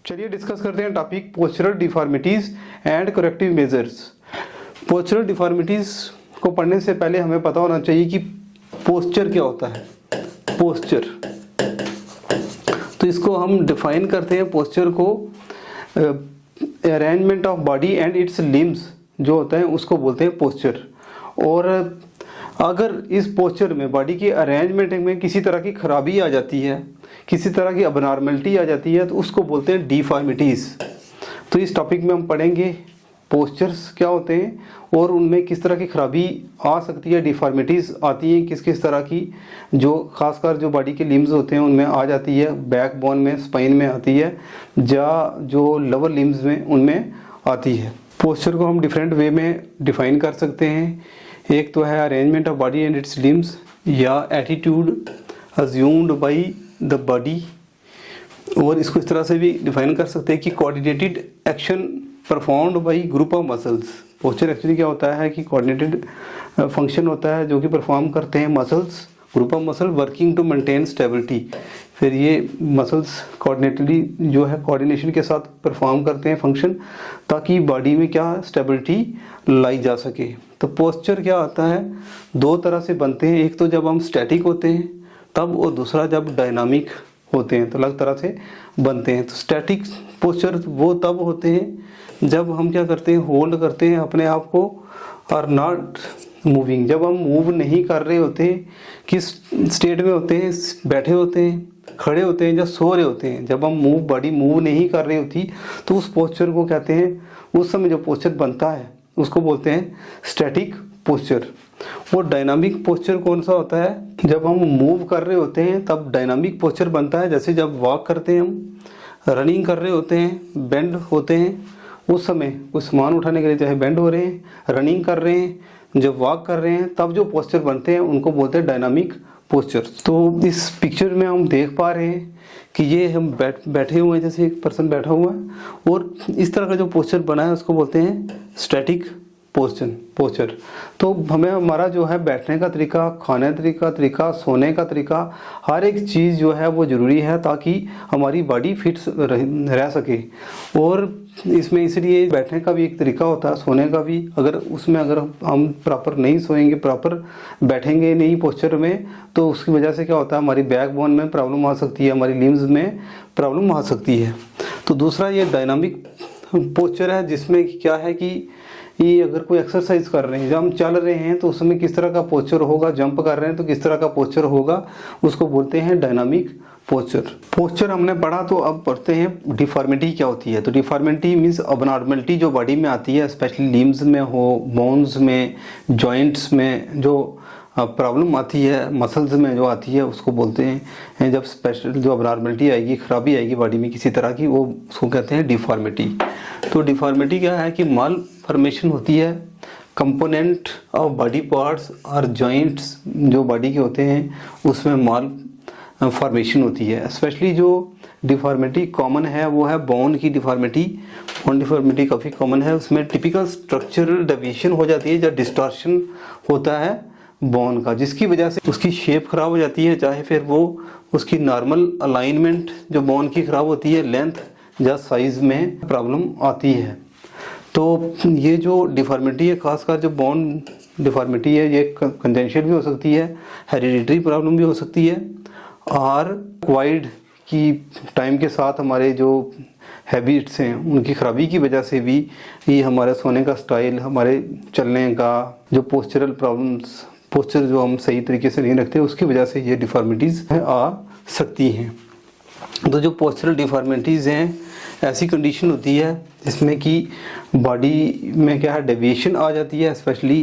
चलिए डिस्कस करते हैं topic postural deformities and corrective measures. Postural deformities को पढ़ने से पहले हमें पता होना चाहिए कि पोस्चर क्या होता है। पोस्चर, तो इसको हम डिफाइन करते हैं पोस्चर को arrangement of body and its limbs जो होता है उसको बोलते हैं पोस्चर। और अगर इस पोस्चर में बॉडी के अरेंजमेंट में किसी तरह की खराबी आ जाती है, किसी तरह की अबनॉर्मलिटी आ जाती है, तो उसको बोलते हैं डिफॉर्मिटीज़। तो इस टॉपिक में हम पढ़ेंगे पोस्चर्स क्या होते हैं और उनमें किस तरह की खराबी आ सकती है, डिफॉर्मिटीज़ आती हैं किस किस तरह की, जो खासकर जो बॉडी के लिम्स होते हैं उनमें आ जाती है, बैक बोन में, स्पाइन में आती है, या जो लोअर लिम्स में उनमें आती है। पोस्चर को हम डिफरेंट वे में डिफाइन कर सकते हैं। एक तो है arrangement of body and its limbs, या attitude assumed by the body, और इसको इस तरह से भी डिफाइन कर सकते हैं कि coordinated action performed by group of muscles. Posture actually क्या होता है कि कोऑर्डिनेटेड फंक्शन होता है जो कि परफॉर्म करते हैं muscles, group of muscle working to maintain stability. फिर ये मसल्स कोऑर्डिनेटली जो है कोऑर्डिनेशन के साथ परफॉर्म करते हैं फंक्शन, ताकि बॉडी में क्या स्टेबिलिटी लाई जा सके। तो पोस्चर क्या आता है, दो तरह से बनते हैं, एक तो जब हम स्टैटिक होते हैं तब, और दूसरा जब डायनामिक होते हैं, तो अलग तरह से बनते हैं। तो स्टैटिक पोस्चर वो तब होते हैं जब हम क्या करते हैं, होल्ड करते हैं अपने आप को, और नॉट मूविंग, जब हम मूव नहीं कर रहे होते हैं। किस स्टेट में होते हैं, बैठे होते हैं, खड़े होते हैं, या सो रहे होते हैं। जब हम बॉडी मूव नहीं कर रही होती तो उस पोस्चर को कहते हैं, उस समय जो पोस्चर बनता है उसको बोलते हैं स्टैटिक पोस्चर। और डायनामिक पोस्चर कौन सा होता है, जब हम मूव कर रहे होते हैं तब डायनामिक पोस्चर बनता है। जैसे जब वॉक करते हैं, हम रनिंग कर रहे होते हैं, बेंड होते हैं, उस समय कुछ सामान उठाने के लिए चाहे बेंड हो रहे हैं, रनिंग कर रहे हैं, जब वॉक कर रहे हैं, तब जो पोस्चर बनते हैं उनको बोलते हैं डायनामिक पोस्चर। तो इस पिक्चर में हम देख पा रहे हैं कि ये हम बैठे हुए हैं, जैसे एक पर्सन बैठा हुआ है, और इस तरह का जो पोस्चर बना है उसको बोलते हैं स्टैटिक पोस्चर। तो हमें हमारा जो है बैठने का तरीका, खाने का तरीका, सोने का तरीका, हर एक चीज़ जो है वो ज़रूरी है ताकि हमारी बॉडी फिट रह सके। और इसमें इसलिए बैठने का भी एक तरीका होता है, सोने का भी। अगर हम प्रॉपर नहीं सोएंगे, प्रॉपर बैठेंगे नहीं पोस्चर में, तो उसकी वजह से क्या होता है, हमारी बैक बोन में प्रॉब्लम आ सकती है, हमारी लिम्स में प्रॉब्लम आ सकती है। तो दूसरा ये डायनामिक पोस्चर है, जिसमें क्या है कि ये अगर कोई एक्सरसाइज कर रहे हैं, जब हम चल रहे हैं तो उस समय किस तरह का पोस्चर होगा, जंप कर रहे हैं तो किस तरह का पोस्चर होगा, उसको बोलते हैं डायनामिक पोस्चर हमने पढ़ा। तो अब पढ़ते हैं डिफॉर्मिटी क्या होती है। तो डिफॉर्मिटी मीन्स अबनॉर्मलिटी जो बॉडी में आती है, स्पेशली लिम्स में हो, बोन्स में, जॉइंट्स में जो प्रॉब्लम आती है, मसल्स में जो आती है, उसको बोलते हैं, जब स्पेशल जो अबनॉर्मलिटी आएगी, खराबी आएगी बॉडी में किसी तरह की, वो उसको कहते हैं डिफॉर्मिटी। तो डिफॉर्मिटी क्या है कि माल फॉर्मेशन होती है, कंपोनेंट ऑफ बॉडी पार्ट्स और जॉइंट्स जो बॉडी के होते हैं उसमें माल फॉर्मेशन होती है। स्पेशली जो डिफॉर्मिटी कॉमन है वो है बोन की डिफॉर्मिटी। बोन डिफॉर्मिटी काफ़ी कॉमन है, उसमें टिपिकल स्ट्रक्चरल डेविएशन हो जाती है, या डिस्टॉर्शन होता है बोन का, जिसकी वजह से उसकी शेप खराब हो जाती है, चाहे फिर वो उसकी नॉर्मल अलाइनमेंट जो बोन की खराब होती है, लेंथ या साइज में प्रॉब्लम आती है। तो ये जो डिफॉर्मिटी है, खासकर जो बोन डिफॉर्मिटी है, ये कंजेंशियल भी हो सकती है, हेरिडिटरी प्रॉब्लम भी हो सकती है, और क्वाइड की टाइम के साथ हमारे जो हैबिट्स हैं उनकी खराबी की वजह से भी ये हमारे सोने का स्टाइल, हमारे चलने का जो पोस्चरल प्रॉब्लम्स, पोस्चर जो हम सही तरीके से नहीं रखते, उसकी वजह से ये डिफॉर्मिटीज़ आ सकती हैं। तो जो पोस्चरल डिफॉर्मिटीज़ हैं, ऐसी कंडीशन होती है जिसमें कि बॉडी में क्या है, डेविएशन आ जाती है, स्पेशली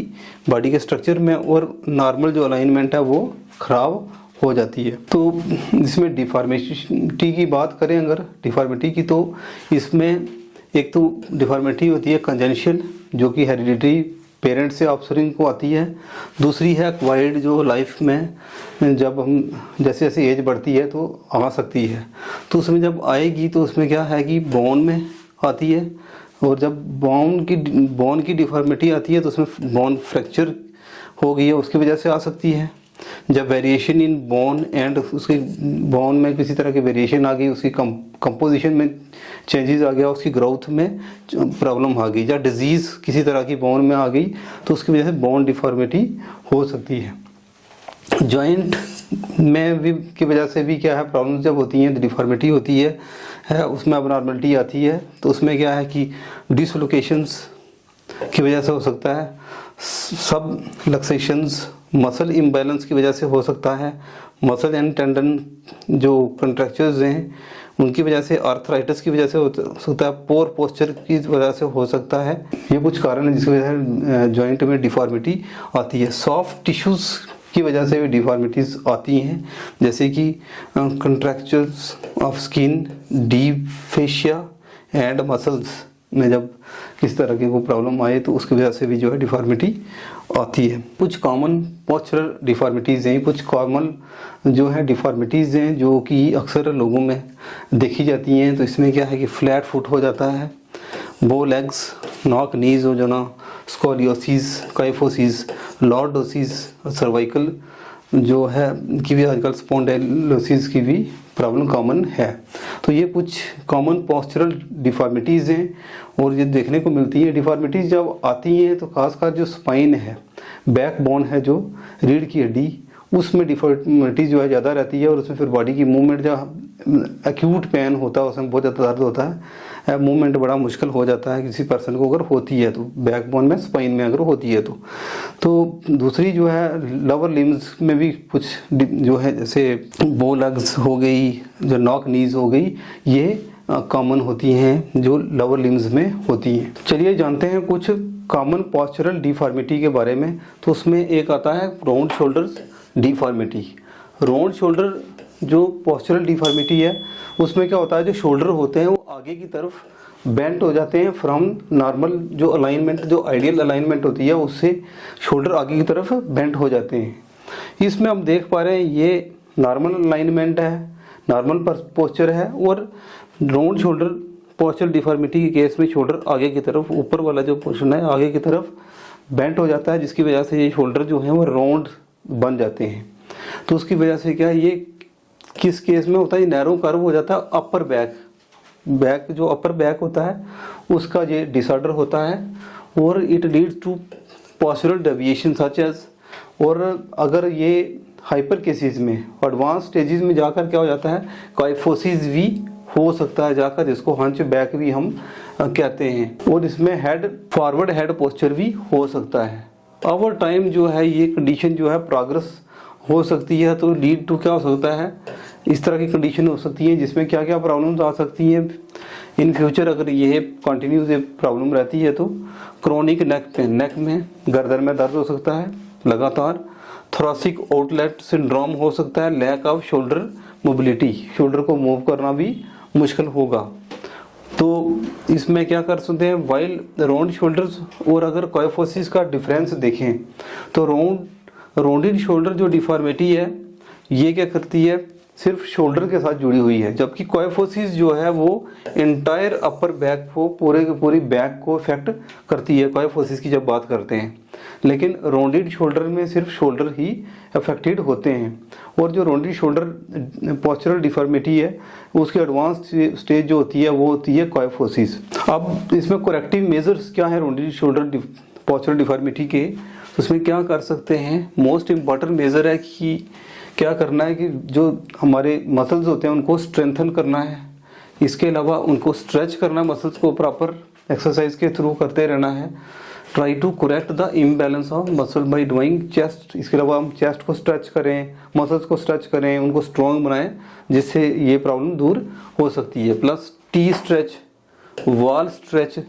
बॉडी के स्ट्रक्चर में, और नॉर्मल जो अलाइनमेंट है वो ख़राब हो जाती है। तो इसमें डिफॉर्मिटी की बात करें अगर डिफॉर्मिटी की, तो इसमें एक तो डिफॉर्मिटी होती है कंजेंशियल, जो कि हेरिडिटरी पेरेंट्स से ऑफस्प्रिंग को आती है। दूसरी है एक्वायर्ड, जो लाइफ में जब हम जैसे जैसे एज बढ़ती है तो आ सकती है। तो उसमें जब आएगी तो उसमें क्या है कि बोन में आती है, और जब बोन की डिफॉर्मिटी आती है तो उसमें बोन फ्रैक्चर हो गई है, उसकी वजह से आ सकती है। जब वेरिएशन इन बोन एंड उसकी बोन में किसी तरह की वेरिएशन आ गई, उसकी कंपोजिशन में चेंजेस आ गया, उसकी ग्रोथ में प्रॉब्लम आ गई, या डिजीज़ किसी तरह की बोन में आ गई, तो उसकी वजह से बोन डिफॉर्मिटी हो सकती है। जॉइंट में भी की वजह से भी क्या है प्रॉब्लम जब होती हैं, डिफॉर्मिटी होती है उसमें अबनॉर्मलिटी आती है, तो उसमें क्या है कि डिसलोकेशंस की वजह से हो सकता है, सब लक्सेशंस मसल इम्बैलेंस की वजह से हो सकता है, मसल एंड टेंडन जो कंट्रैक्चर्स हैं उनकी वजह से, आर्थराइटिस की वजह से हो सकता है, पोर पोस्चर की वजह से हो सकता है। ये कुछ कारण है जिसकी वजह से जॉइंट में डिफॉर्मिटी आती है। सॉफ्ट टिश्यूज़ की वजह से भी डिफॉर्मिटीज़ आती हैं, जैसे कि contractures of skin, deep fascia and muscles में जब किस तरह की वो प्रॉब्लम आए तो उसकी वजह से भी जो है डिफॉर्मिटी आती है। कुछ कॉमन पोस्चरल डिफॉर्मिटीज़ हैं, कुछ कॉमन जो है डिफॉर्मिटीज़ हैं जो कि अक्सर लोगों में देखी जाती हैं। तो इसमें क्या है कि फ्लैट फुट हो जाता है, बो लेग्स, नॉक नीज हो जाना, स्कोलियोसिस, काइफोसिस, लॉर्डोसिस, सर्वाइकल जो है की भी आजकल स्पॉन्डिलोसिस की भी प्रॉब्लम कॉमन है। तो ये कुछ कॉमन पोस्चरल डिफॉर्मिटीज़ हैं और ये देखने को मिलती है। डिफॉर्मिटीज़ जब आती हैं तो खासकर जो स्पाइन है, बैक बोन है, जो रीढ़ की हड्डी, उसमें डिफॉर्मिटी जो है ज़्यादा रहती है और उसमें फिर बॉडी की मूवमेंट जब एक्यूट पेन होता है, उसमें बहुत ज़्यादा दर्द होता है, मूवमेंट बड़ा मुश्किल हो जाता है किसी पर्सन को अगर होती है तो, बैकबोन में स्पाइन में अगर होती है तो दूसरी जो है लोअर लिम्स में भी कुछ जो है जैसे बो लेग्स हो गई, जो नॉक नीज हो गई, ये कॉमन होती हैं जो लोअर लिम्स में होती हैं। चलिए जानते हैं कुछ कॉमन पोस्चरल डिफॉर्मिटी के बारे में। तो उसमें एक आता है round shoulders deformity. Round shoulder जो पोस्चरल डिफॉर्मिटी है उसमें क्या होता है, जो शोल्डर होते हैं वो आगे की तरफ बेंट हो जाते हैं फ्रॉम नॉर्मल, जो अलाइनमेंट, जो आइडियल अलाइनमेंट होती है उससे शोल्डर आगे की तरफ बेंट हो जाते हैं। इसमें हम देख पा रहे हैं ये नॉर्मल अलाइनमेंट है, नॉर्मल पोस्चर है, और राउंड शोल्डर पोस्चरल डिफॉर्मिटी के केस में शोल्डर आगे की तरफ, ऊपर वाला जो पोर्शन है आगे की तरफ बेंट हो जाता है, जिसकी वजह से ये शोल्डर जो है वो राउंड बन जाते हैं। तो उसकी वजह से क्या, ये किस केस में होता है, ये नैरो कर्व हो जाता है अपर बैक जो अपर बैक होता है उसका ये डिसऑर्डर होता है, और it leads to postural deviation such as, और अगर ये हाइपर केसेस में, एडवांस स्टेजेस में जाकर क्या हो जाता है, काइफोसिस भी हो सकता है जाकर, जिसको हंच बैक भी हम कहते हैं, और इसमें हेड फॉरवर्ड हेड पोस्चर भी हो सकता है। ओवर टाइम जो है ये कंडीशन जो है प्रोग्रेस हो सकती है, तो लीड टू क्या हो सकता है, इस तरह की कंडीशन हो सकती है जिसमें क्या क्या प्रॉब्लम्स आ सकती हैं इन फ्यूचर। अगर ये कंटिन्यूस प्रॉब्लम रहती है तो क्रोनिक नेक पेन, नेक में गर्दन में दर्द हो सकता है लगातार, थोरेसिक आउटलेट सिंड्रोम हो सकता है, lack of shoulder mobility, shoulder को मूव करना भी मुश्किल होगा। तो इसमें क्या कर सकते हैं, वाइल राउंड शोल्डर्स और अगर काइफोसिस का डिफरेंस देखें तो राउंडेड शोल्डर जो डिफॉर्मिटी है ये क्या करती है, सिर्फ शोल्डर के साथ जुड़ी हुई है, जबकि काइफोसिस जो है वो इंटायर अपर बैक को, पूरे की पूरी बैक को इफेक्ट करती है काइफोसिस की जब बात करते हैं। लेकिन राउंडेड शोल्डर में सिर्फ शोल्डर ही अफेक्टेड होते हैं, और जो राउंडेड शोल्डर पोस्चरल डिफॉर्मिटी है उसकी एडवांस स्टेज जो होती है वो होती है काइफोसिस। अब इसमें करेक्टिव मेजर्स क्या है राउंडेड शोल्डर पोस्चरल डिफॉर्मिटी के, तो उसमें क्या कर सकते हैं, मोस्ट इम्पॉर्टेंट मेजर है कि क्या करना है कि जो हमारे मसल्स होते हैं उनको स्ट्रेंथन करना है, इसके अलावा उनको स्ट्रेच करना, मसल्स को प्रॉपर एक्सरसाइज के थ्रू करते रहना है। Try to correct the imbalance of muscle by doing chest, इसके अलावा हम चेस्ट को स्ट्रेच करें, मसल्स को स्ट्रेच करें, उनको स्ट्रॉन्ग बनाएं, जिससे ये प्रॉब्लम दूर हो सकती है। Plus T stretch, wall stretch,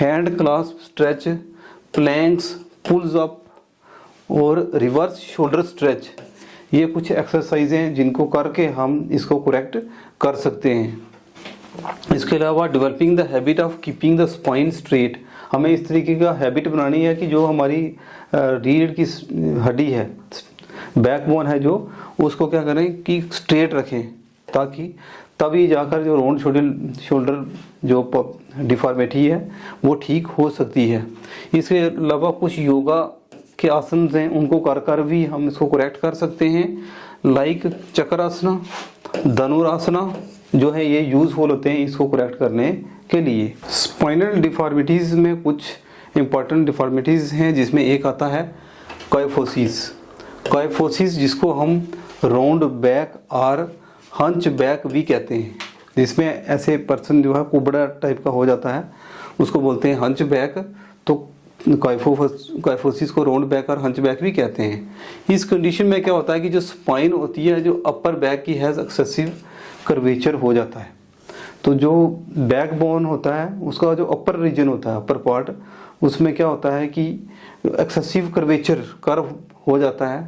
hand clasp stretch, planks, pulls up और रिवर्स शोल्डर स्ट्रेच, ये कुछ एक्सरसाइज हैं जिनको करके हम इसको करेक्ट कर सकते हैं। इसके अलावा developing the habit of keeping the spine straight, हमें इस तरीके का हैबिट बनानी है कि जो हमारी रीढ़ की हड्डी है, बैकबोन है, जो उसको क्या करें कि स्ट्रेट रखें, ताकि तभी जाकर जो राउंड शोल्डर जो डिफॉर्मिटी है वो ठीक हो सकती है। इसके अलावा कुछ योगा के आसन हैं उनको कर भी हम इसको करेक्ट कर सकते हैं। लाइक चक्रासना, धनुरासना जो है ये यूजफुल होते हैं इसको करेक्ट करने के लिए। स्पाइनल डिफॉर्मिटीज़ में कुछ इंपॉर्टेंट डिफॉर्मिटीज़ हैं जिसमें एक आता है काइफोसिस। काइफोसिस जिसको हम राउंड बैक और हंच बैक भी कहते हैं, जिसमें ऐसे पर्सन जो है कुबड़ा टाइप का हो जाता है उसको बोलते हैं हंच बैक। तो काइफोसिस को राउंड बैक और हंच बैक भी कहते हैं। इस कंडीशन में क्या होता है कि जो स्पाइन होती है, जो अपर बैक की हैज़ एक्सेसिव कर्वेचर हो जाता है। तो जो बैक बोन होता है उसका जो अपर रीजन होता है, अपर पार्ट, उसमें क्या होता है कि एक्सेसिव कर्वेचर कर्व हो जाता है।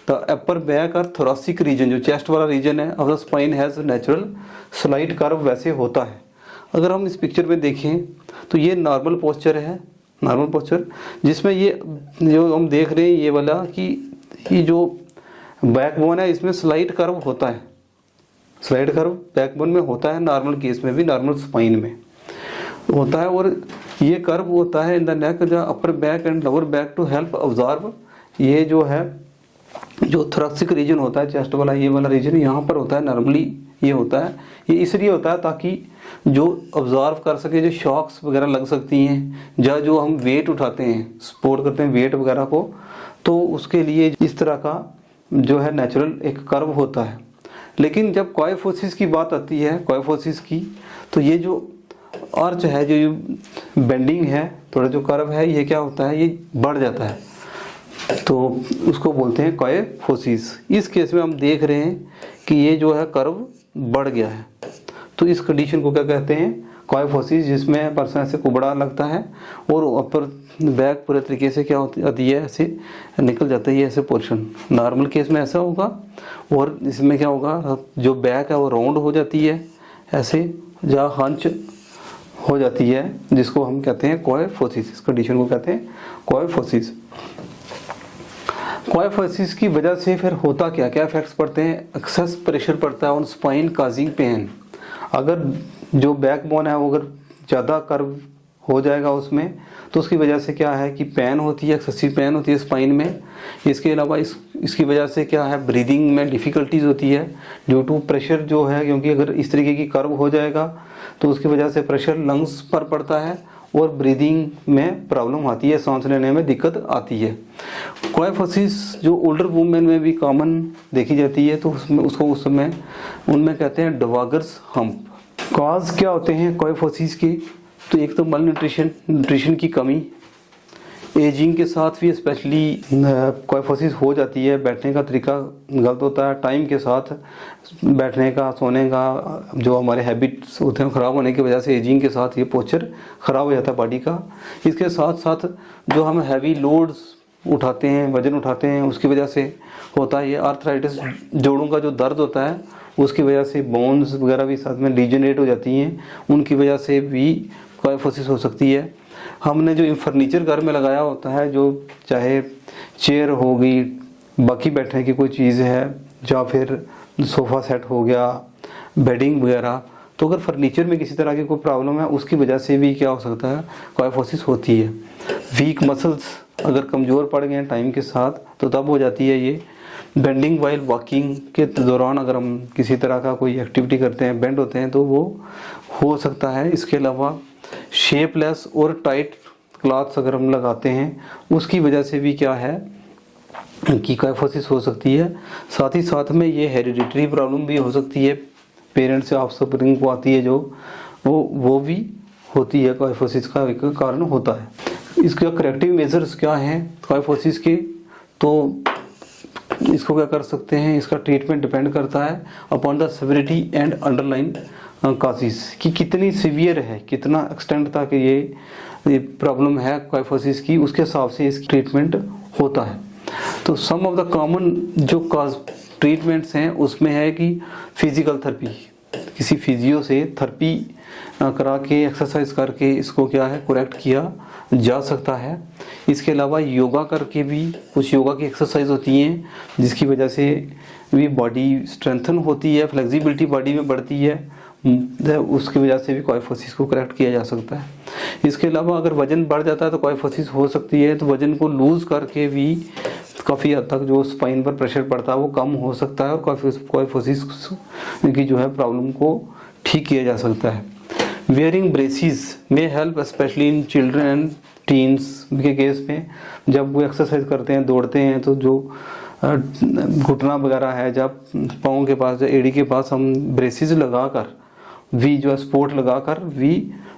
तो अपर बैक और थोरासिक रीजन जो चेस्ट वाला रीजन है of the spine has natural slide curve वैसे होता है। अगर हम इस पिक्चर में देखें तो ये नॉर्मल पोस्चर है, नॉर्मल पोस्चर जिसमें ये जो हम देख रहे हैं ये वाला कि ये जो बैकबोन है इसमें स्लाइड कर्व होता है। स्लाइड कर्व बैकबोन में होता है, नॉर्मल केस में भी, नॉर्मल स्पाइन में होता है। और ये कर्व होता है in the neck the upper back and lower back to help observe. ये जो है जो थोरैसिक रीजन होता है, चेस्ट वाला ये वाला रीजन यहाँ पर होता है, नॉर्मली ये होता है। ये इसलिए होता है ताकि जो ऑब्जर्व कर सके, जो शॉक्स वगैरह लग सकती हैं या जो हम वेट उठाते हैं, सपोर्ट करते हैं वेट वगैरह को, तो उसके लिए इस तरह का जो है नेचुरल एक कर्व होता है। लेकिन जब काइफोसिस की बात आती है, काइफोसिस की, तो ये जो आर्च है, जो बेंडिंग है, थोड़ा जो कर्व है, ये क्या होता है, ये बढ़ जाता है, तो उसको बोलते हैं काइफोसिस। इस केस में हम देख रहे हैं कि ये जो है कर्व बढ़ गया है, तो इस कंडीशन को क्या कहते हैं, काइफोसिस, जिसमें पर्सन ऐसे कुबड़ा लगता है और अपर बैक पूरे तरीके से क्या होती है, ऐसे निकल जाता है ये ऐसे पोर्शन। नॉर्मल केस में ऐसा होगा और इसमें क्या होगा, जो बैक है वो राउंड हो जाती है ऐसे, जहाँ हंच हो जाती है, जिसको हम कहते हैं काइफोसिस। इस कंडीशन को कहते हैं काइफोसिस। काइफोसिस की वजह से फिर होता क्या क्या इफेक्ट्स पड़ते हैं, एक्सेस प्रेशर पड़ता है ऑन स्पाइन काजिंग पेन। अगर जो बैकबोन है वो अगर ज़्यादा कर्व हो जाएगा उसमें, तो उसकी वजह से क्या है कि पेन होती है, एक्सेसिव पेन होती है स्पाइन में। इसके अलावा इसकी वजह से क्या है, ब्रीदिंग में डिफ़िकल्टीज होती है ड्यू टू प्रेशर जो है, क्योंकि अगर इस तरीके की कर्व हो जाएगा तो उसकी वजह से प्रेशर लंग्स पर पड़ता है और ब्रीदिंग में प्रॉब्लम आती है, सांस लेने में दिक्कत आती है। काइफोसिस जो ओल्डर वुमेन में भी कॉमन देखी जाती है, तो उसमें उसको उस समय उनमें कहते हैं डवागर्स हम्प। कॉज क्या होते हैं काइफोसिस के, तो एक तो मल न्यूट्रिशन की कमी, एजिंग के साथ भी स्पेशली काइफोसिस हो जाती है। बैठने का तरीका गलत होता है, टाइम के साथ बैठने का, सोने का जो हमारे हैबिट्स होते हैं ख़राब होने की वजह से एजिंग के साथ ये पोस्चर ख़राब हो जाता है बॉडी का। इसके साथ साथ जो हम हैवी लोड्स उठाते हैं, वज़न उठाते हैं, उसकी वजह से होता है ये आर्थराइटिस। जोड़ों का जो दर्द होता है उसकी वजह से बोन्स वगैरह भी साथ में डिजेनरेट हो जाती हैं, उनकी वजह से भी काइफोसिस हो सकती है। हमने जो फर्नीचर घर में लगाया होता है, जो चाहे चेयर हो गई, बाकी बैठने की कोई चीज़ है, या फिर सोफ़ा सेट हो गया, बेडिंग वगैरह, तो अगर फर्नीचर में किसी तरह की कोई प्रॉब्लम है उसकी वजह से भी क्या हो सकता है, काइफोसिस होती है। वीक मसल्स अगर कमज़ोर पड़ गए हैं टाइम के साथ तो तब हो जाती है ये। बेंडिंग वाइल वॉकिंग के दौरान अगर हम किसी तरह का कोई एक्टिविटी करते हैं, बेंड होते हैं, तो वो हो सकता है। इसके अलावा शेपलेस और टाइट क्लॉथ्स अगर हम लगाते हैं उसकी वजह से भी क्या है कि काइफोसिस हो सकती है। साथ ही साथ में ये हेरिडिटरी प्रॉब्लम भी हो सकती है, पेरेंट्स से ऑफस्प्रिंग को आती है जो, वो भी होती है, काइफोसिस का एक कारण होता है। इसका करेक्टिव मेजर्स क्या हैं काइफोसिस के, तो इसको क्या कर सकते हैं, इसका ट्रीटमेंट डिपेंड करता है upon the severity and underline causes, कि कितनी सीवियर है, कितना एक्सटेंट तक ये प्रॉब्लम है काइफोसिस की, उसके हिसाब से इसकी ट्रीटमेंट होता है। तो सम ऑफ द कॉमन जो काज ट्रीटमेंट्स हैं उसमें है कि फिजिकल थेरेपी, किसी फिजियो से थेरेपी करा के, एक्सरसाइज करके इसको क्या है करेक्ट किया जा सकता है। इसके अलावा योगा करके भी, कुछ योगा की एक्सरसाइज होती हैं जिसकी वजह से भी बॉडी स्ट्रेंथन होती है, फ्लेक्सिबिलिटी बॉडी में बढ़ती है, उसकी वजह से भी क्वाइफोसिस को करेक्ट किया जा सकता है। इसके अलावा अगर वजन बढ़ जाता है तो क्वाइफोसिस हो सकती है, तो वजन को लूज़ करके भी काफ़ी हद तक जो स्पाइन पर प्रेशर पड़ता है वो कम हो सकता है और क्वाइफोसिस की जो है प्रॉब्लम को ठीक किया जा सकता है। वेयरिंग ब्रेसिस में help specially in children and teens के केस में। जब वो एक्सरसाइज करते हैं, दौड़ते हैं, तो जो घुटना वगैरह है, जब पाँव के पास, एड़ी के पास हम ब्रेसिस लगाकर भी जो है सपोर्ट लगाकर भी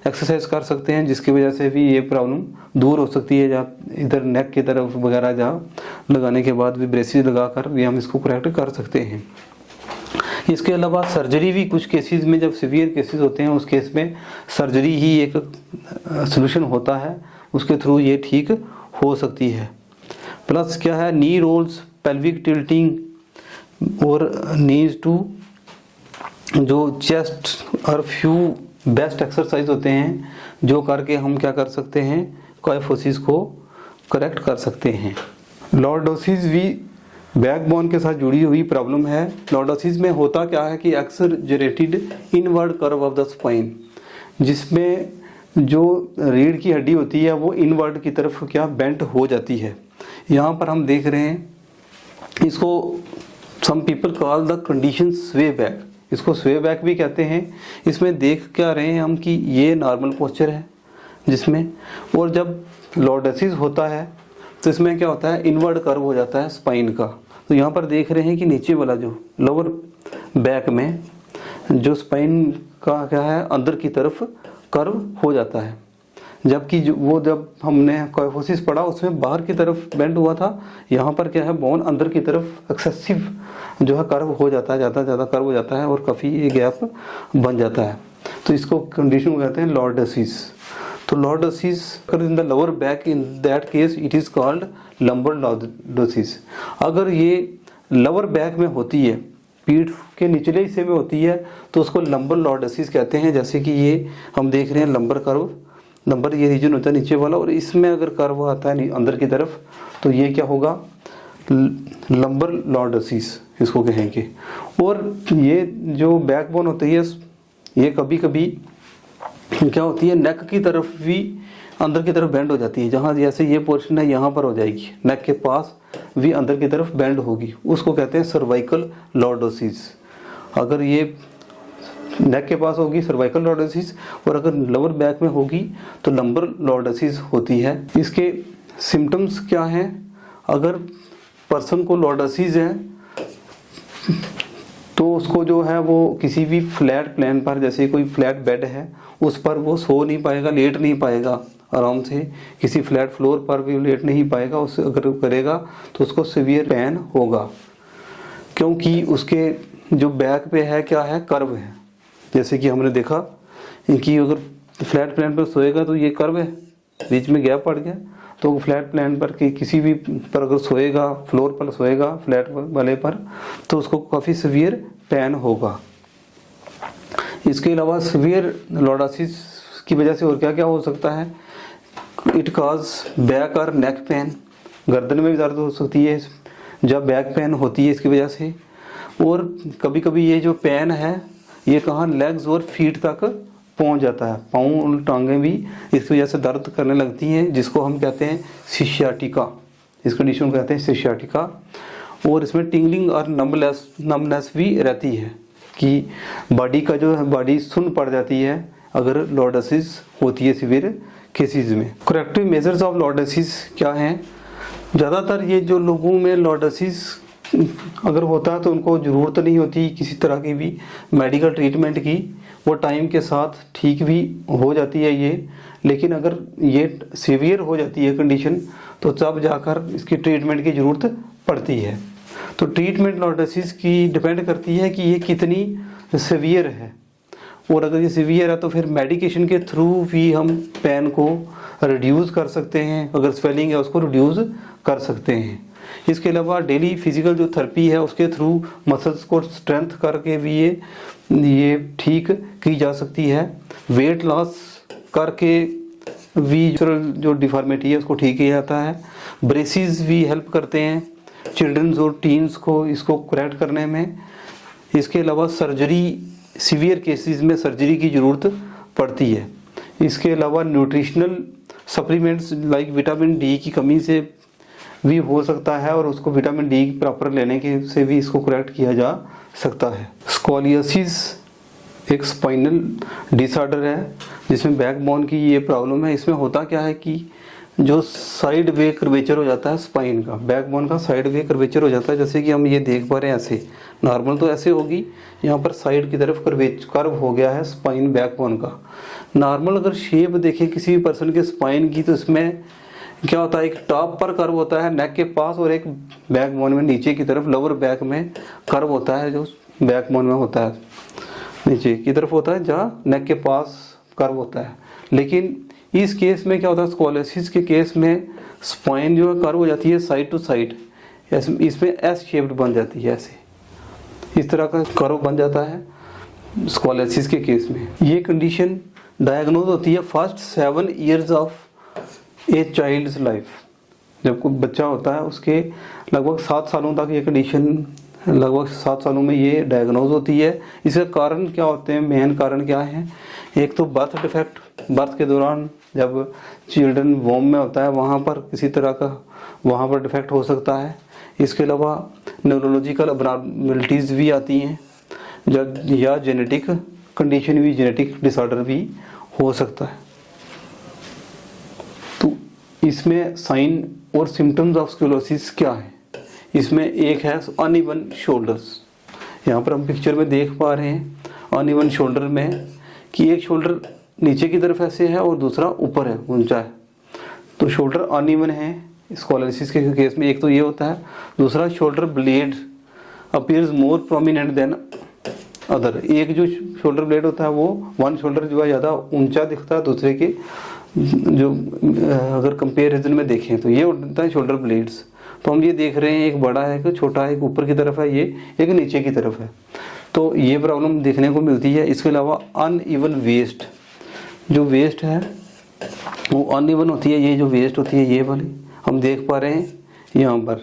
एक्सरसाइज कर सकते हैं, जिसकी वजह से भी ये प्रॉब्लम दूर हो सकती है। जहाँ इधर नेक की तरफ वगैरह जहाँ लगाने के बाद भी ब्रेसिस लगाकर भी हम इसको करेक्ट कर सकते हैं। इसके अलावा सर्जरी भी कुछ केसेस में, जब सीवियर केसेस होते हैं उस केस में सर्जरी ही एक सलूशन होता है, उसके थ्रू ये ठीक हो सकती है। प्लस क्या है, नी रोल्स, पेल्विक टिल्टिंग और नीज टू जो चेस्ट और फ्यू बेस्ट एक्सरसाइज होते हैं जो करके हम क्या कर सकते हैं, क्वाइफोसिस को करेक्ट कर सकते हैं। लॉर्डोसिस भी बैकबोन के साथ जुड़ी हुई प्रॉब्लम है। लॉर्डोसिस में होता क्या है कि exaggerated inward curve of the spine, जिसमें जो रीढ़ की हड्डी होती है वो इनवर्ड की तरफ क्या बेंट हो जाती है। यहाँ पर हम देख रहे हैं, इसको some people call the condition sway back, इसको स्वे बैक भी कहते हैं। इसमें देख क्या रहे हैं हम कि ये नॉर्मल पोस्चर है जिसमें, और जब लॉर्डोसिस होता है तो इसमें क्या होता है, इनवर्ड कर्व हो जाता है स्पाइन का। तो यहाँ पर देख रहे हैं कि नीचे वाला जो लोअर बैक में जो स्पाइन का क्या है, अंदर की तरफ कर्व हो जाता है, जबकि वो जब हमने क्वाइफोसिस पढ़ा उसमें बाहर की तरफ बेंड हुआ था। यहाँ पर क्या है, बोन अंदर की तरफ एक्सेसिव जो है कर्व हो जाता है, ज़्यादा कर्व हो जाता है और काफ़ी ये गैप बन जाता है। तो इसको कंडीशन को कहते हैं लॉर्डोसिस। तो lordosis in the lower back, in that case it is called lumbar lordosis. अगर ये लोअर बैक में होती है, पीठ के निचले हिस्से में होती है, तो उसको लंबर लॉर्डोसिस कहते हैं। जैसे कि ये हम देख रहे हैं लंबर कर्व, नंबर ये रीजन होता है नीचे वाला, और इसमें अगर कर्व आता है अंदर की तरफ तो ये क्या होगा, लंबर लॉर्डोसिस इसको कहेंगे। और ये जो बैकबोन होती है ये कभी कभी क्या होती है, नेक की तरफ भी अंदर की तरफ बेंड हो जाती है। जहाँ जैसे ये पोर्शन है यहाँ पर हो जाएगी, नेक के पास भी अंदर की तरफ बेंड होगी, उसको कहते हैं सर्वाइकल लॉर्डोसिस। अगर ये नेक के पास होगी सर्वाइकल लॉर्डोसिस, और अगर लोअर बैक में होगी तो लंबर लॉर्डोसिस होती है। इसके सिम्टम्स क्या हैं, अगर पर्सन को लॉर्डोसिस है तो उसको जो है वो किसी भी फ्लैट प्लेन पर, जैसे कोई फ्लैट बेड है उस पर वो सो नहीं पाएगा, लेट नहीं पाएगा आराम से, किसी फ्लैट फ्लोर पर भी लेट नहीं पाएगा। उस अगर करेगा तो उसको सीवियर पेन होगा, क्योंकि उसके जो बैक पे है क्या है, कर्व है। जैसे कि हमने देखा कि अगर फ्लैट प्लेन पर सोएगा तो ये कर्व है, बीच में गैप पड़ गया, तो फ्लैट प्लेन पर किसी भी पर अगर सोएगा, फ्लोर पर सोएगा फ्लैट वाले पर, तो उसको काफ़ी सीवियर पेन होगा। इसके अलावा सीवियर लॉर्डोसिस की वजह से और क्या क्या हो सकता है, इट कॉज बैक और नेक पेन, गर्दन में भी दर्द हो सकती है जब बैक पेन होती है इसकी वजह से। और कभी कभी ये जो पेन है ये कहाँ, लेग्स और फीट तक पहुंच जाता है, पाँव और टांगें भी इसकी वजह से दर्द करने लगती हैं, जिसको हम कहते हैं सिशियाटिका। इस कंडीशन को कहते हैं सिशियाटिका। और इसमें टिंगलिंग और नमनेस भी रहती है कि बॉडी का जो है, बॉडी सुन्न पड़ जाती है अगर लॉर्डोसिस होती है सीवियर केसेस में। करेक्टिव मेजर्स ऑफ लॉर्डोसिस क्या हैं, ज़्यादातर ये जो लोगों में लॉर्डोसिस अगर होता है तो उनको ज़रूरत नहीं होती किसी तरह की भी मेडिकल ट्रीटमेंट की, वो टाइम के साथ ठीक भी हो जाती है ये। लेकिन अगर ये सीवियर हो जाती है कंडीशन तो तब जाकर इसकी ट्रीटमेंट की ज़रूरत पड़ती है। तो ट्रीटमेंट लॉर्डोसिस की डिपेंड करती है कि ये कितनी सीवियर है, और अगर ये सीवियर है तो फिर मेडिकेशन के थ्रू भी हम पेन को रिड्यूस कर सकते हैं, अगर स्वेलिंग है उसको रिड्यूस कर सकते हैं। इसके अलावा डेली फिजिकल जो थेरेपी है उसके थ्रू मसल्स को स्ट्रेंथ करके भी ये ठीक की जा सकती है। वेट लॉस करके भी जो डिफॉर्मिटी है उसको ठीक किया जाता है। ब्रेसिस भी हेल्प करते हैं चिल्ड्रंस और टीन्स को इसको करेक्ट करने में। इसके अलावा सर्जरी सीवियर केसेस में सर्जरी की ज़रूरत पड़ती है। इसके अलावा nutritional supplements like vitamin D की कमी से भी हो सकता है और उसको विटामिन डी प्रॉपर लेने के से भी इसको करेक्ट किया जा सकता है। स्कोलियोसिस एक स्पाइनल डिसऑर्डर है जिसमें बैकबोन की ये प्रॉब्लम है। इसमें होता क्या है कि जो साइड वे कर्वेचर हो जाता है स्पाइन का, बैकबोन का साइड वे कर्वेचर हो जाता है, जैसे कि हम ये देख पा रहे हैं ऐसे। नॉर्मल तो ऐसे होगी, यहाँ पर साइड की तरफ कर्व हो गया है स्पाइन बैकबोन का। नॉर्मल अगर शेप देखें किसी भी पर्सन के स्पाइन की तो इसमें क्या होता है, एक टॉप पर कर्व होता है नेक के पास और एक बैकबोन में नीचे की तरफ लोअर बैक में कर्व होता है, जो बैकबोन में होता है नीचे की तरफ होता है जहाँ नेक के पास कर्व होता है। लेकिन इस केस में क्या होता है, स्कोलियोसिस के केस में स्पाइन जो है कर्व हो जाती है साइड टू साइड, इसमें एस शेप्ड बन जाती है, ऐसे इस तरह का कर्व बन जाता है स्कोलियोसिस के केस में। ये कंडीशन डायग्नोज होती है first 7 years of a child's life. जब कोई बच्चा होता है उसके लगभग 7 सालों तक ये कंडीशन, लगभग 7 सालों में ये डायग्नोज होती है। इसका कारण क्या होते हैं, मेन कारण क्या है, एक तो बर्थ डिफेक्ट, बर्थ के दौरान जब चिल्ड्रन वॉम में होता है वहाँ पर किसी तरह का वहाँ पर डिफेक्ट हो सकता है। इसके अलावा न्यूरोलॉजिकल अबनॉर्मलिटीज़ भी आती हैं जब, या जेनेटिक कंडीशन भी, जेनेटिक डिसऑर्डर भी हो सकता है। तो इसमें साइन और सिम्टम्स ऑफ स्कोलियोसिस क्या है, इसमें एक है अनइवन शोल्डर्स। यहाँ पर हम पिक्चर में देख पा रहे हैं अनइवन शोल्डर में कि एक शोल्डर नीचे की तरफ ऐसे है और दूसरा ऊपर है, ऊंचा है। तो शोल्डर अनइवन है स्कोलियोसिस के केस में, एक तो ये होता है। दूसरा, shoulder blade appears more prominent than other. एक जो शोल्डर ब्लेड होता है वो वन शोल्डर जो है ज़्यादा ऊंचा दिखता है दूसरे के, जो अगर कंपेरिजन में देखें तो ये होता है शोल्डर ब्लेड्स। तो हम ये देख रहे हैं एक बड़ा है, एक छोटा है, एक ऊपर की तरफ है, ये एक नीचे की तरफ है। तो ये प्रॉब्लम देखने को मिलती है। इसके अलावा अनइवन वेस्ट, जो वेस्ट है वो अनइवन होती है। ये जो वेस्ट होती है ये वाली हम देख पा रहे हैं यहाँ पर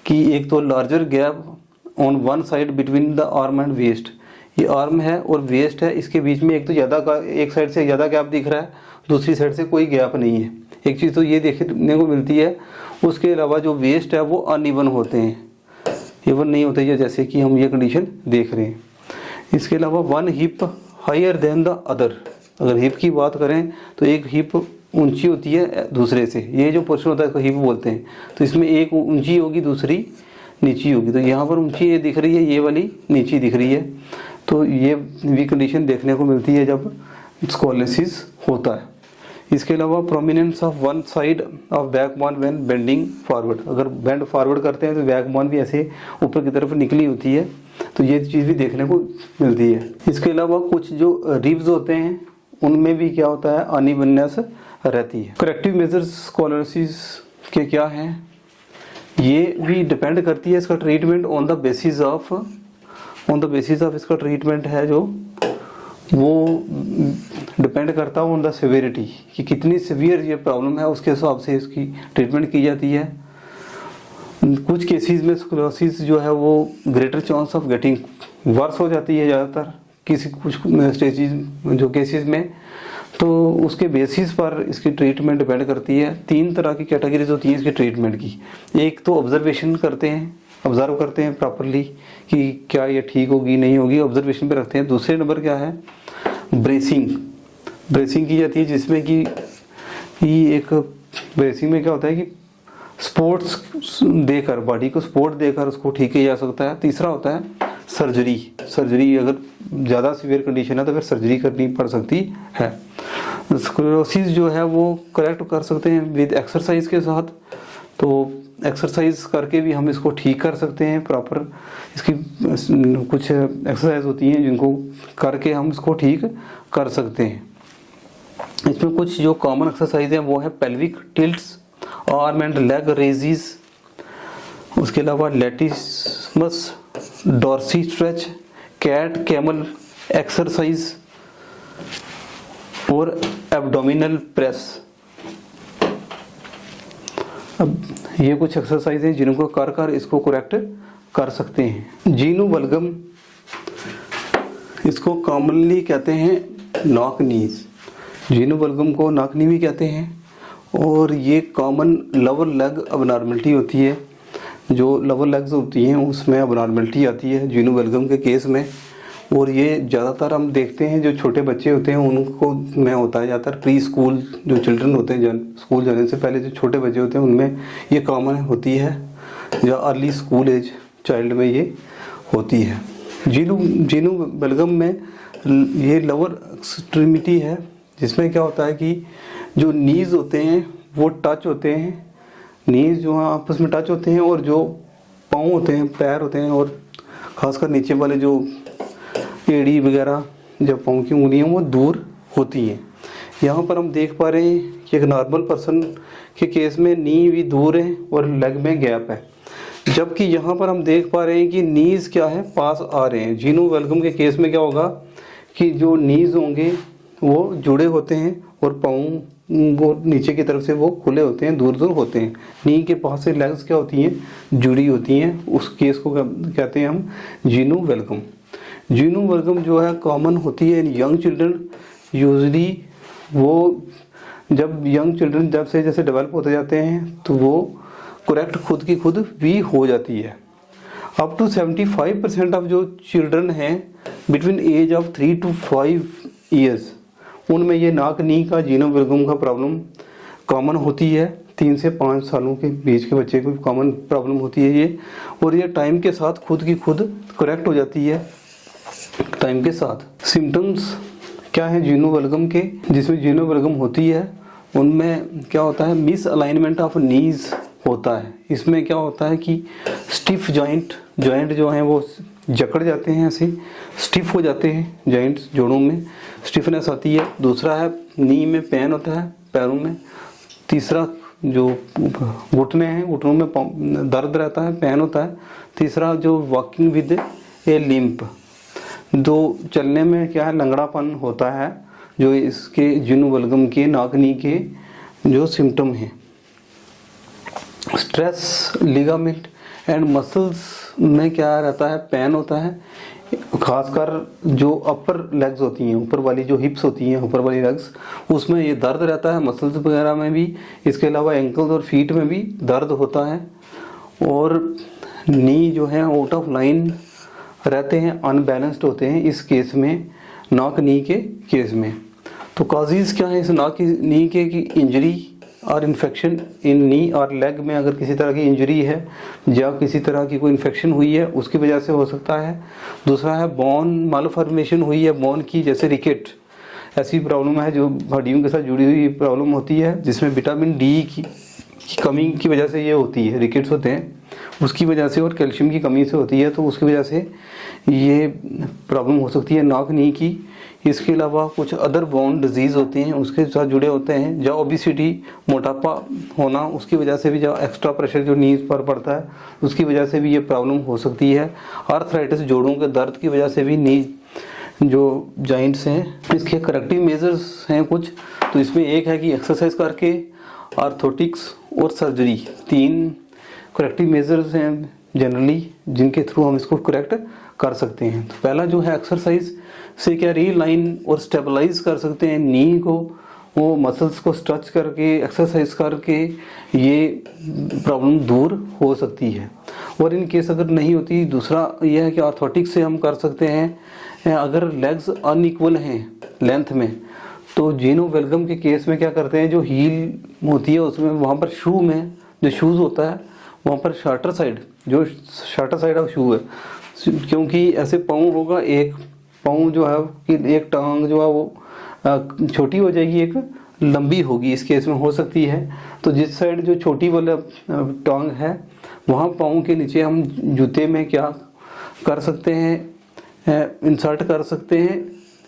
कि एक तो larger gap on one side between the arm and waist. ये आर्म है और वेस्ट है, इसके बीच में एक तो ज़्यादा का, एक साइड से ज़्यादा गैप दिख रहा है, दूसरी साइड से कोई गैप नहीं है। एक चीज़ तो ये देखने को मिलती है। उसके अलावा जो वेस्ट है वो अनइवन होते हैं, इवन नहीं होते ये, जैसे कि हम ये कंडीशन देख रहे हैं। इसके अलावा one hip higher than the other. अगर हिप की बात करें तो एक हिप ऊंची होती है दूसरे से, ये जो पोर्शन होता है इसको हिप बोलते हैं। तो इसमें एक ऊंची होगी दूसरी नीची होगी। तो यहाँ पर ऊंची ये दिख रही है, ये वाली नीची दिख रही है। तो ये भी कंडीशन देखने को मिलती है जब स्कोलियोसिस होता है। इसके अलावा prominence of one side of backbone when bending forward. अगर बेंड फॉरवर्ड करते हैं तो बैकबोन भी ऐसे ऊपर की तरफ निकली होती है, तो ये चीज़ भी देखने को मिलती है। इसके अलावा कुछ जो रिब्स होते हैं उनमें भी क्या होता है, अनइवननेस रहती है। करेक्टिव मेजर्स स्कोलियोसिस के क्या हैं, ये भी डिपेंड करती है इसका treatment on the basis of इसका ट्रीटमेंट है जो वो डिपेंड करता है ऑन द सिवियरिटी, कि कितनी सिवियर ये प्रॉब्लम है उसके हिसाब से इसकी ट्रीटमेंट की जाती है। कुछ केसेस में स्कोलियोसिस जो है वो greater chance of getting worse हो जाती है ज़्यादातर, किसी कुछ स्टेजेस जो केसेस में। तो उसके बेसिस पर इसकी ट्रीटमेंट डिपेंड करती है। 3 तरह की कैटेगरीज होती हैं इसकी ट्रीटमेंट की। एक तो ऑब्जर्वेशन करते हैं, ऑब्जर्व करते हैं प्रॉपरली कि क्या ये ठीक होगी नहीं होगी, ऑब्जर्वेशन पे रखते हैं। दूसरे नंबर क्या है, ब्रेसिंग की जाती है, जिसमें कि एक ब्रेसिंग में क्या होता है कि स्पोर्ट्स देकर, बॉडी को स्पोर्ट देकर उसको ठीक किया जा सकता है। तीसरा होता है सर्जरी अगर ज़्यादा सीवियर कंडीशन है तो फिर सर्जरी करनी पड़ सकती है। स्क्लेरोसिस जो है वो करेक्ट कर सकते हैं विद एक्सरसाइज के साथ। तो एक्सरसाइज करके भी हम इसको ठीक कर सकते हैं प्रॉपर। इसकी कुछ एक्सरसाइज होती हैं जिनको करके हम इसको ठीक कर सकते हैं। इसमें कुछ जो कॉमन एक्सरसाइज हैं वो है pelvic tilts, arm and leg raises, उसके अलावा latissimus dorsi stretch, cat camel exercise और एब्डोमिनल प्रेस। अब ये कुछ एक्सरसाइज हैं जिनको कर इसको करेक्ट कर सकते हैं। जीनु वल्गम इसको कॉमनली कहते हैं नॉक नीज, जीनू बलगम को नॉक नी भी कहते हैं। और ये कॉमन लोअर लेग अबनॉर्मलिटी होती है, जो लोअर लेग्स होती हैं उसमें अबनॉर्मलिटी आती है जीनू बलगम के केस में। और ये ज़्यादातर हम देखते हैं जो छोटे बच्चे होते हैं उनको में होता है ज़्यादातर, प्री स्कूल जो चिल्ड्रन होते हैं, स्कूल जाने से पहले जो छोटे बच्चे होते हैं उनमें ये कॉमन होती है, या अर्ली स्कूल एज चाइल्ड में ये होती है। जीनू बलगम में ये लोअर एक्सट्रीमिटी है, जिसमें क्या होता है कि जो नीज होते हैं वो टच होते हैं, नीज जो हैं आपस में टच होते हैं, और जो पाँव होते हैं, पैर होते हैं, और ख़ासकर नीचे वाले जो एड़ी वगैरह जब पाँव की उंगलियाँ वो दूर होती हैं। यहाँ पर हम देख पा रहे हैं कि एक नॉर्मल पर्सन के केस में नी भी दूर है और लेग में गैप है, जबकि यहाँ पर हम देख पा रहे हैं कि नीज क्या है, पास आ रहे हैं। जीनू बलगम के केस में क्या होगा कि जो नीज होंगे वो जुड़े होते हैं और पाँव वो नीचे की तरफ से वो खुले होते हैं, दूर दूर होते हैं। नी के पास से लेग्स क्या होती हैं, जुड़ी होती हैं। उस केस को कहते हैं हम जीनू बलगम। जीनू बलगम जो है कॉमन होती है इन यंग चिल्ड्रन। यूजली वो जब यंग चिल्ड्रन जब से जैसे डेवलप होते जाते हैं तो वो करेक्ट खुद की खुद भी हो जाती है। अप टू 75% ऑफ जो चिल्ड्रन हैं between age of 3 to 5 years, उनमें ये नाक नी का जीनू बलगम का प्रॉब्लम कॉमन होती है। 3 से 5 सालों के बीच के बच्चे को कॉमन प्रॉब्लम होती है ये, और ये टाइम के साथ खुद की खुद करेक्ट हो जाती है टाइम के साथ। सिम्टम्स क्या है जीनू बलगम के, जिसमें जीनू बलगम होती है उनमें क्या होता है, मिस अलाइनमेंट ऑफ नीज होता है। इसमें क्या होता है कि स्टिफ जॉइंट जो हैं वो जकड़ जाते हैं, ऐसे स्टिफ हो जाते हैं जॉइंट्स, जोड़ों में स्टिफनेस आती है। दूसरा है नी में पेन होता है पैरों में। तीसरा जो घुटने हैं, घुटनों में दर्द रहता है, पेन होता है। तीसरा जो वॉकिंग विद ए लिम्प, जो चलने में क्या है लंगड़ापन होता है, जो इसके जीनू बलगम के नाक नी के जो सिम्टम हैं। स्ट्रेस लिगामेंट एंड मसल्स में क्या रहता है, पेन होता है। खासकर जो अपर लेग्स होती हैं, ऊपर वाली जो हिप्स होती हैं, ऊपर वाली लेग्स, उसमें ये दर्द रहता है, मसल्स वगैरह में भी। इसके अलावा एंकल्स और फीट में भी दर्द होता है। और नी जो है आउट ऑफ लाइन रहते हैं, अनबैलेंस्ड होते हैं इस केस में, नाक नी के केस में। तो काजेज क्या है इस नाक नी के की इंजरी और इन्फेक्शन इन नी और लेग में, अगर किसी तरह की इंजरी है या किसी तरह की कोई इन्फेक्शन हुई है उसकी वजह से हो सकता है। दूसरा है बोन मालफॉर्मेशन हुई है, बोन की जैसे रिकेट, ऐसी प्रॉब्लम है जो हड्डियों के साथ जुड़ी हुई प्रॉब्लम होती है, जिसमें विटामिन डी की कमी की वजह से ये होती है, रिकेट्स होते हैं उसकी वजह से, और कैल्शियम की कमी से होती है, तो उसकी वजह से ये प्रॉब्लम हो सकती है नाक नी की। इसके अलावा कुछ अदर बोन डिजीज़ होते हैं उसके साथ जुड़े होते हैं, जो ओबिसिटी, मोटापा होना, उसकी वजह से भी जो एक्स्ट्रा प्रेशर जो नीज पर पड़ता है उसकी वजह से भी ये प्रॉब्लम हो सकती है। आर्थराइटिस, जोड़ों के दर्द की वजह से भी नीज जो जॉइंट्स हैं, इसके करेक्टिव मेजर्स हैं कुछ। तो इसमें एक है कि एक्सरसाइज करके, आर्थोटिक्स और सर्जरी, 3 करेक्टिव मेजर्स हैं जनरली जिनके थ्रू हम इसको करेक्ट कर सकते हैं। तो पहला जो है एक्सरसाइज से क्या रीलाइन और स्टेबलाइज कर सकते हैं नी को, वो मसल्स को स्ट्रेच करके, एक्सरसाइज करके ये प्रॉब्लम दूर हो सकती है। और इन केस अगर नहीं होती, दूसरा यह है कि आर्थोटिक्स से हम कर सकते हैं। अगर लेग्स अनइक्वल हैं लेंथ में, तो जीनू बलगम के केस में क्या करते हैं, जो हील होती है उसमें, वहाँ पर शू में जो शूज़ होता है वहाँ पर शॉर्टर साइड ऑफ शू है, क्योंकि ऐसे पाँव होगा, एक पाँव जो है कि एक टांग जो है वो छोटी हो जाएगी, एक लंबी होगी, इस केस में हो सकती है। तो जिस साइड जो छोटी वाला टांग है वहाँ पाँव के नीचे हम जूते में क्या कर सकते हैं, इंसर्ट कर सकते हैं,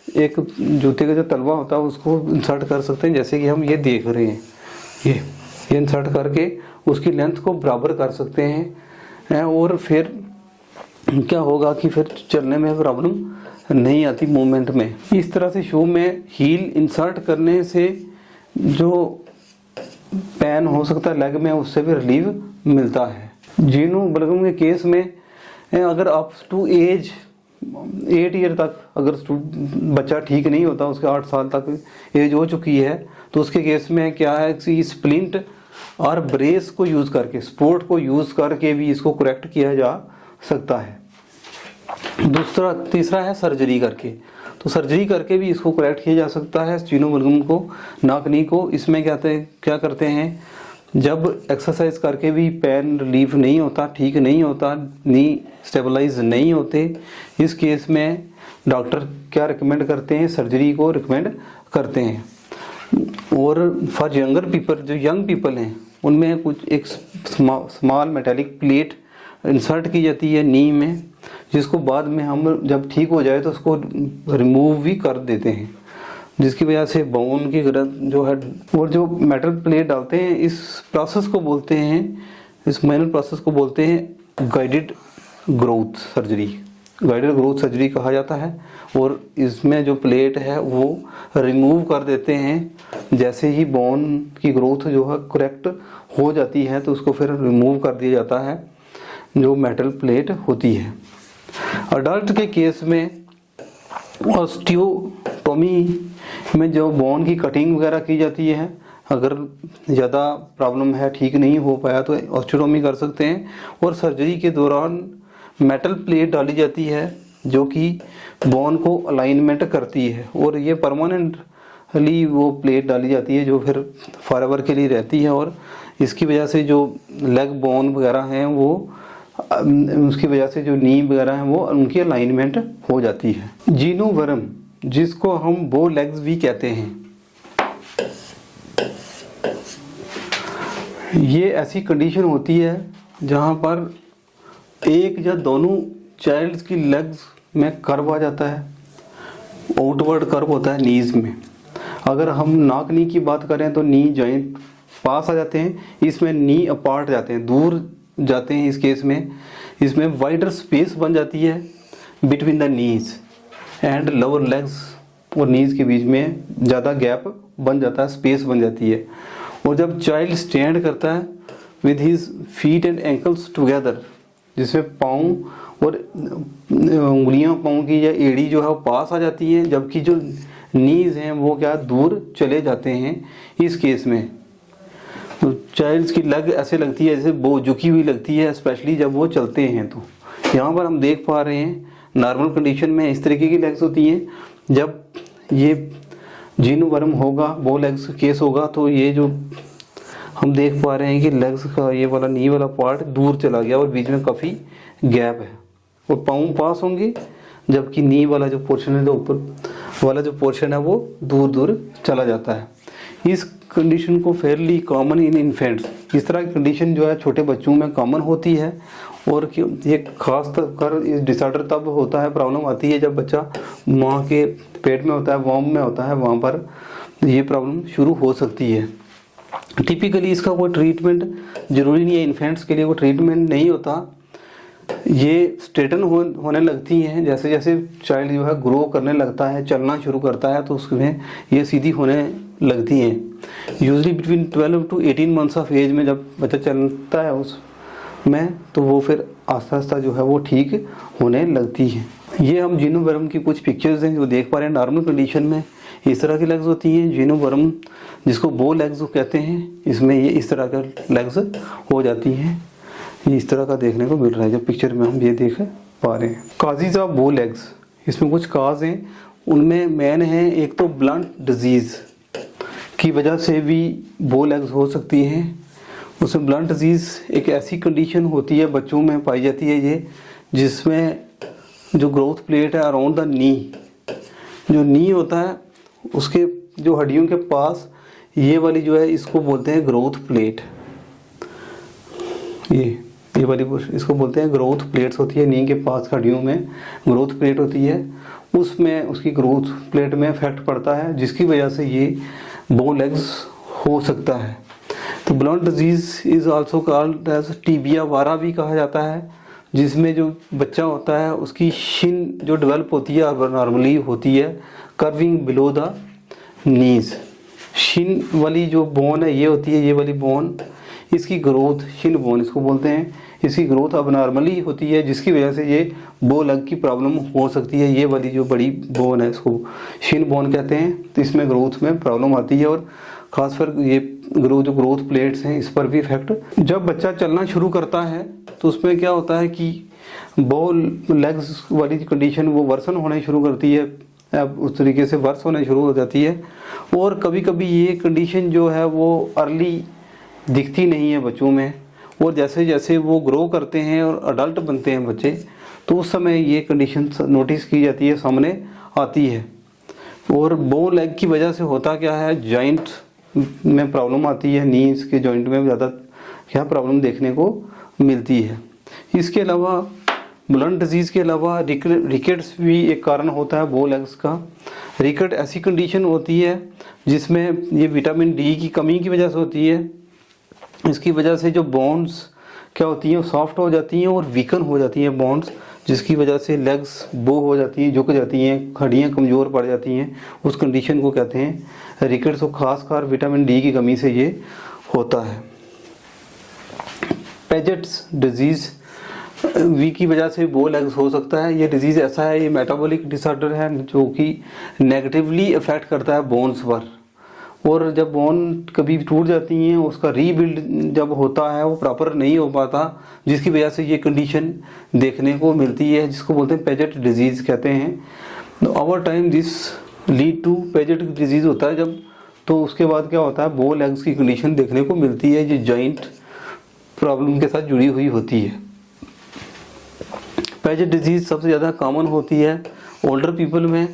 एक जूते का जो तलवा होता है उसको इंसर्ट कर सकते हैं, जैसे कि हम ये देख रहे हैं, ये इंसर्ट करके उसकी लेंथ को बराबर कर सकते हैं। और फिर क्या होगा कि फिर चलने में प्रॉब्लम नहीं आती मूवमेंट में। इस तरह से शू में हील इंसर्ट करने से जो पेन हो सकता है लेग में, उससे भी रिलीव मिलता है। जीनू बलगम के केस में अगर अप टू एज 8 ईयर तक अगर बच्चा ठीक नहीं होता, उसके 8 साल तक एज हो चुकी है, तो उसके केस में क्या है कि स्प्लिंट और ब्रेस को यूज़ करके, सपोर्ट को यूज़ करके भी इसको करेक्ट किया जा सकता है। तीसरा है सर्जरी करके। तो सर्जरी करके भी इसको करेक्ट किया जा सकता है जीनोम वल्गम को, नाक नी को। इसमें क्या करते हैं, जब एक्सरसाइज करके भी पेन रिलीफ नहीं होता, ठीक नहीं होता, नी स्टेबलाइज नहीं होते, इस केस में डॉक्टर क्या रिकमेंड करते हैं, सर्जरी को रिकमेंड करते हैं। और फॉर यंगर पीपल, जो यंग पीपल हैं, उनमें कुछ एक स्मॉल मेटालिक प्लेट इंसर्ट की जाती है नी में, जिसको बाद में हम जब ठीक हो जाए तो उसको रिमूव भी कर देते हैं, जिसकी वजह से बोन की ग्रोथ जो है, और जो मेटल प्लेट डालते हैं, इस प्रोसेस को बोलते हैं, इस मैनुअल प्रोसेस को बोलते हैं guided growth surgery. Guided growth surgery कहा जाता है। और इसमें जो प्लेट है वो रिमूव कर देते हैं। जैसे ही बोन की ग्रोथ जो है करेक्ट हो जाती है तो उसको फिर रिमूव कर दिया जाता है, जो मेटल प्लेट होती है। अडल्ट के केस में ऑस्टियोटोमी में जो बोन की कटिंग वगैरह की जाती है, अगर ज़्यादा प्रॉब्लम है, ठीक नहीं हो पाया, तो ऑस्टियोटोमी कर सकते हैं। और सर्जरी के दौरान मेटल प्लेट डाली जाती है जो कि बोन को अलाइनमेंट करती है, और ये परमानेंटली वो प्लेट डाली जाती है जो फिर फॉरएवर के लिए रहती है। और इसकी वजह से जो लेग बोन वगैरह हैं वो, उसकी वजह से जो नी वगैरह हैं वो उनकी अलाइनमेंट हो जाती है। जीनो वर्म, जिसको हम बो लेग्स भी कहते हैं, ये ऐसी कंडीशन होती है जहाँ पर एक या दोनों चाइल्ड की लेग्स में कर्व आ जाता है, आउटवर्ड कर्व होता है नीज में। अगर हम नाक नी की बात करें तो नी जॉइंट पास आ जाते हैं, इसमें नी अपार्ट जाते हैं, दूर जाते हैं। इस केस में इसमें वाइडर स्पेस बन जाती है between the knees and lower legs, और नीज के बीच में ज़्यादा गैप बन जाता है, स्पेस बन जाती है। और जब चाइल्ड स्टैंड करता है with his feet and ankles together, जिसमें पाँव और उंगलियां पाँव की या एड़ी जो है वो पास आ जाती है, जबकि जो नीज हैं वो क्या दूर चले जाते हैं। इस केस में तो चाइल्ड्स की लेग ऐसे लगती है जैसे वो झुकी हुई लगती है, स्पेशली जब वो चलते हैं। तो यहाँ पर हम देख पा रहे हैं नॉर्मल कंडीशन में इस तरीके की लेग्स होती हैं। जब ये जीनो वर्म होगा, बो लेग्स केस होगा, तो ये जो हम देख पा रहे हैं कि लेग्स का ये वाला नी वाला पार्ट दूर चला गया और बीच में काफ़ी गैप है, और पाँव पास होंगे, जबकि नी वाला जो पोर्शन है, जो ऊपर वाला जो पोर्शन है वो दूर दूर चला जाता है। इस कंडीशन को फेयरली कॉमन इन इन्फेंट्स, इस तरह की कंडीशन जो है छोटे बच्चों में कॉमन होती है। और ये खास कर इस डिसऑर्डर तब होता है, प्रॉब्लम आती है जब बच्चा माँ के पेट में होता है, वॉर्म में होता है, वहाँ पर ये प्रॉब्लम शुरू हो सकती है। टिपिकली इसका कोई ट्रीटमेंट ज़रूरी नहीं है, इन्फेंट्स के लिए कोई ट्रीटमेंट नहीं होता। ये स्ट्रेटन होने लगती हैं जैसे जैसे चाइल्ड जो है ग्रो करने लगता है, चलना शुरू करता है, तो उसमें ये सीधी होने लगती हैं। Usually between 12 to 18 months of age में जब बच्चा चलता है उसमें, तो वो फिर आस्ता आस्ता जो है वो ठीक होने लगती है। ये हम जीनो वर्म की कुछ पिक्चर्स हैं जो देख पा रहे हैं। नॉर्मल कंडीशन में इस तरह की लेग्स होती हैं। जीनो वर्म जिसको बो लेग्स कहते हैं, इसमें ये इस तरह का लेग्स हो जाती हैं। ये इस तरह का देखने को मिल रहा है जो पिक्चर में हम ये देख पा रहे हैं। काजेज ऑफ बो लेग्स, इसमें कुछ काज हैं, उनमें मेन है एक तो ब्लंट डिजीज़ की वजह से भी बो लेग्स हो सकती हैं। उसमें ब्लंट डिजीज़ एक ऐसी कंडीशन होती है, बच्चों में पाई जाती है ये, जिसमें जो ग्रोथ प्लेट है अराउंड द नी, जो नी होता है उसके जो हड्डियों के पास, ये वाली जो है इसको बोलते हैं ग्रोथ प्लेट। ये वाली इसको बोलते हैं ग्रोथ प्लेट्स होती है, नी के पास हड्डियों में ग्रोथ प्लेट होती है, उसमें उसकी ग्रोथ प्लेट में इफेक्ट पड़ता है, जिसकी वजह से ये बो लेग्स हो सकता है। तो Blount disease is also called as tibia vara भी कहा जाता है, जिसमें जो बच्चा होता है उसकी शिन जो डेवलप होती है नॉर्मली होती है curving below the knees. Shin वाली जो बोन है ये होती है, ये वाली बोन, इसकी ग्रोथ शिन बोन इसको बोलते हैं, इसकी ग्रोथ अब नॉर्मली होती है, जिसकी वजह से ये बो लेग की प्रॉब्लम हो सकती है। ये वाली जो बड़ी बोन है इसको शिन बोन कहते हैं, तो इसमें ग्रोथ में प्रॉब्लम आती है और खासकर ये जो ग्रोथ प्लेट्स हैं इस पर भी इफेक्ट। जब बच्चा चलना शुरू करता है तो उसमें क्या होता है कि बो लेग्स वाली कंडीशन वो वर्सन होने शुरू करती है, अब उस तरीके से वर्स होने शुरू हो जाती है। और कभी कभी ये कंडीशन जो है वो अर्ली दिखती नहीं है बच्चों में, और जैसे जैसे वो ग्रो करते हैं और अडल्ट बनते हैं बच्चे, तो उस समय ये कंडीशन नोटिस की जाती है, सामने आती है। और बो लेग की वजह से होता क्या है, जॉइंट में प्रॉब्लम आती है, नीज के जॉइंट में ज़्यादा क्या प्रॉब्लम देखने को मिलती है। इसके अलावा ब्लंट डिजीज़ के अलावा रिकेट्स भी एक कारण होता है बो लेग्स का। रिकेट ऐसी कंडीशन होती है जिसमें ये विटामिन डी की कमी की वजह से होती है। इसकी वजह से जो बोन्स क्या होती हैं वो सॉफ्ट हो जाती हैं और वीकन हो जाती हैं बोन्स, जिसकी वजह से लेग्स बो हो जाती हैं, झुक जाती हैं, हड्डियाँ कमज़ोर पड़ जाती हैं। उस कंडीशन को कहते हैं रिकेट्स, और ख़ासकर विटामिन डी की कमी से ये होता है। पेजेट्स डिजीज़ वी की वजह से बो लेग्स हो सकता है। ये डिजीज़ ऐसा है, ये मेटाबॉलिक डिसऑर्डर है जो कि नेगेटिवली अफेक्ट करता है बोन्स पर। और जब बोन कभी टूट जाती हैं उसका रीबिल्ड जब होता है वो प्रॉपर नहीं हो पाता, जिसकी वजह से ये कंडीशन देखने को मिलती है, जिसको बोलते हैं पेजेट डिजीज़ कहते हैं। Over time this lead to Paget disease होता है जब, तो उसके बाद क्या होता है बो लेग्स की कंडीशन देखने को मिलती है जो जॉइंट प्रॉब्लम के साथ जुड़ी हुई होती है। पेजेट डिजीज़ सबसे ज़्यादा कॉमन होती है ओल्डर पीपल में,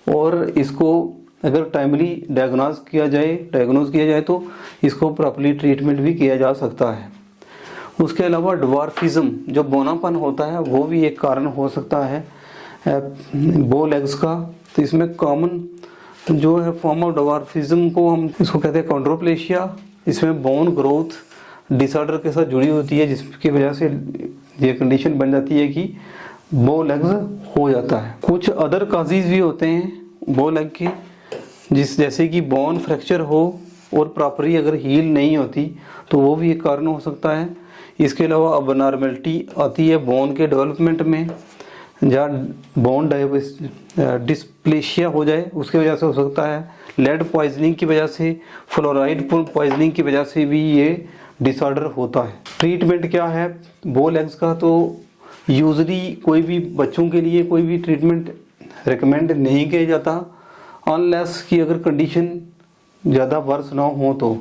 और इसको अगर टाइमली डायग्नोज किया जाए तो इसको प्रॉपर्ली ट्रीटमेंट भी किया जा सकता है। उसके अलावा ड्वार्फिज्म जो बोनापन होता है वो भी एक कारण हो सकता है बो लेग्स का। तो इसमें कॉमन जो है फॉर्म ऑफ ड्वार्फिज्म को हम इसको कहते हैं कॉन्ड्रोप्लेशिया। इसमें बोन ग्रोथ डिसऑर्डर के साथ जुड़ी होती है, जिसकी वजह से ये कंडीशन बन जाती है कि बो लेग्स हो जाता है। कुछ अदर काजेज भी होते हैं बो लेग के, जैसे कि बोन फ्रैक्चर हो और प्रॉपरली अगर हील नहीं होती तो वो भी एक कारण हो सकता है। इसके अलावा अबनॉर्मलिटी आती है बोन के डेवलपमेंट में, जहाँ बोन डिस्प्लेशिया हो जाए उसकी वजह से हो सकता है। लेड पॉइजनिंग की वजह से, फ्लोराइड पॉइजनिंग की वजह से भी ये डिसऑर्डर होता है। ट्रीटमेंट क्या है बो लेग्स का, तो यूजली कोई भी बच्चों के लिए कोई भी ट्रीटमेंट रिकमेंड नहीं किया जाता, अनलेस कि अगर कंडीशन ज़्यादा वर्स ना हो तो।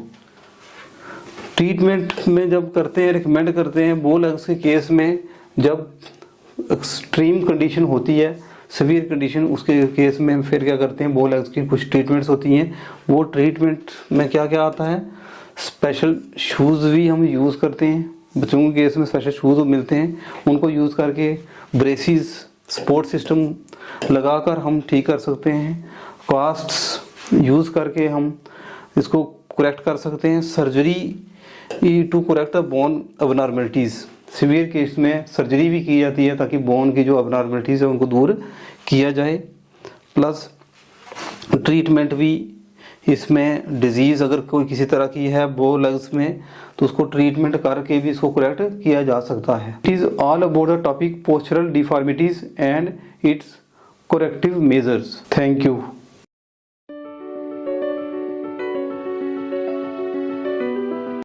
ट्रीटमेंट में जब करते हैं रिकमेंड करते हैं बो लेग्स के केस में, जब एक्सट्रीम कंडीशन होती है, सीवियर कंडीशन, उसके केस में फिर क्या करते हैं बो लेग्स की कुछ ट्रीटमेंट्स होती हैं। वो ट्रीटमेंट में क्या क्या आता है, स्पेशल शूज़ भी हम यूज़ करते हैं, बच्चों के केस में स्पेशल शूज़ मिलते हैं, उनको यूज़ करके ब्रेसिस सपोर्ट सिस्टम लगाकर हम ठीक कर सकते हैं। कास्ट्स यूज़ करके हम इसको करेक्ट कर सकते हैं। Surgery to correct the bone abnormalities, severe case में सर्जरी भी की जाती है ताकि बोन की जो अबनॉर्मलिटीज़ है उनको दूर किया जाए। प्लस ट्रीटमेंट भी इसमें, डिजीज़ अगर कोई किसी तरह की है बो लेग्स में तो उसको ट्रीटमेंट करके भी इसको करेक्ट किया जा सकता है। It is all about the topic postural deformities and it's corrective measures. Thank you.